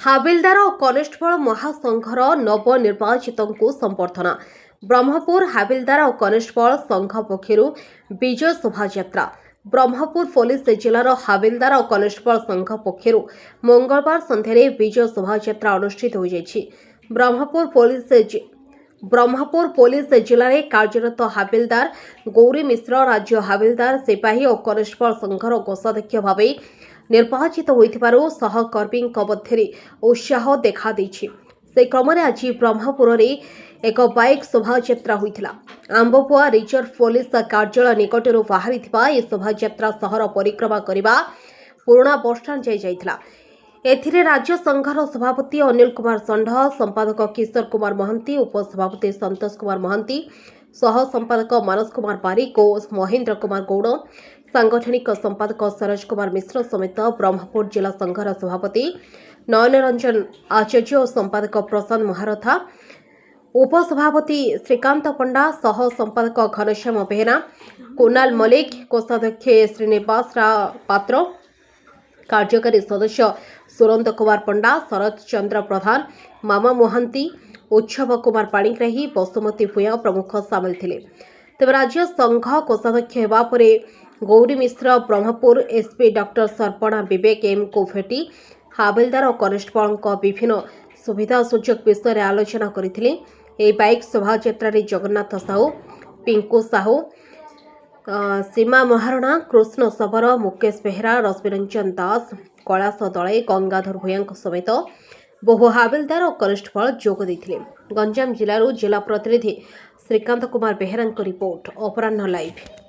हाबिलदार और कनेस्टेबल महासंघर नवनिर्वाचित संबर्धना ब्रह्मपुर हाबिलदार और कनेस्टेबल संघ पक्षर विजय शोभायात्रा ब्रह्मपुर पुलिस जिलार हाबिलदार और कनेस्टेबल संघ पक्षर मंगलवार सन्ध्यारे विजय शोभायात्रा अनुष्ठित हो जायछि। ब्रह्मपुर पुलिस जिले में कार्यरत हाबिलदार गौरी मिश्र राज्य हाबिलदार सिपाही और कनेस्टेबल संघर कोषाध्यक्ष भाव निर्वाचित होइथिबारु सहकर्मी मध्य उत्साह देखा देछि। से क्रम आज ब्रह्मपुर में एक बाइक शोभायात्रा होइथिला। आंबपुआ रिजर्व पुलिस कार्यालय निकटर बाहरी शोभायात्रा सहर परिक्रमा करने पुराणा बसस्टाण्ड जाइथिला। एथिरे राज्य संघर सभापति अनिल कुमार षण्ढ, संपादक किशोर कुमार महंती, उपसभापति संतोष कुमार महंती, सह संपादक मानस कुमार बारिक और महेन्द्र कुमार गौड़, सांगठनिक संपादक सरोज कुमार मिश्र समेत ब्रह्मपुर जिला संघर सभापति नयन रंजन आचार्य और संपादक प्रशांत महारथा, उपसभापति श्रीकांत पंडा, सह संपादक घनश्याम बेहेरा, कुणाल मलिक, कोषाध्यक्ष श्रीनिवास पात्र, कार्यकारी सदस्य सुरंद कुमार पंडा, शरद चंद्र प्रधान, मामा मोहंती, उत्सव कुमार पाणिग्राही, बसुमती भूया प्रमुख सामिल थे। तेज राज्य संघ कोषाध्यक्ष होगा पर गौरी मिश्र ब्रह्मपुर एसपी डॉक्टर सर्पणा विवेक एम को भेटी हाबिलदार और कनेस्टेबल विभिन्न सुविधा सुजोग विषय में आलोचना करथिले। एही बाइक शोभायात्रा जगन्नाथ साहू, पिंकू साहू, सीमा महारणा, कृष्ण सबर, मुकेश बेहेरा, रश्मिरंजन दास, कैलाश दले, गंगाधर भूया समेत बहु हाबिलदार और कनेस्टेबल जोग देथिले। गंजाम जिलूर जिला प्रतिनिधि श्रीकांत कुमार बेहेरा रिपोर्ट अपराह्न लाइव।